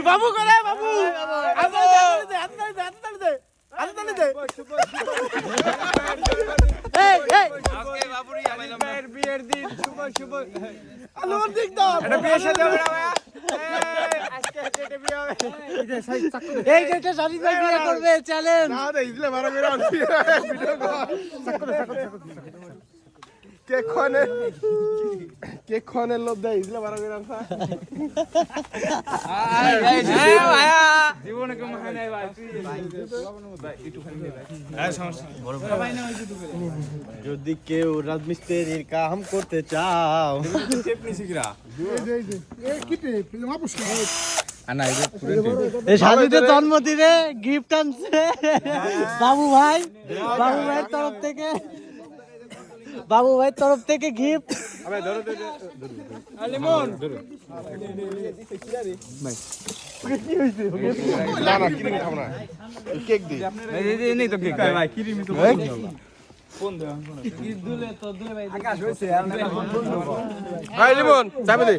বাবু করে বাবু বিয়ের দিন শুভ শুভ আলোর দিক দাও এটা বিয়ে সাথে হবে না ভাইয়া আজকে এটা বিয়ে হবে এই যেটা শাড়ি ভাই বিয়ে করবে চ্যালেঞ্জ না দে ইজলে মারা মেরা ভিডিও কল কে খনে লোভ দেয় ইজলে মারা মেরা ভাইয়া জীবনে কেমন হয় নাই ভাই একটু খালি ভাই হ্যাঁ সমস্যা ভাই না হইছে দুপুরে যদি কেউ রাজমিস্ত্রির কাম করতে চাও টেপ নিছি কিরা এই কি টেপ মাপুস কি আনা এই শাদিতে জন্মদিনে গিফট আনছে বাবু ভাইয়ের তরফ থেকে গিফট আবে ধরো লিমন ভাই কি হইছে না ক্রিম খাবো না কেক দি এই নেই তো কেক ভাই ক্রিমই তো ফোন দে ফোন দুলে ভাই আকাশ হইছে ভাই লিমন চাবি দে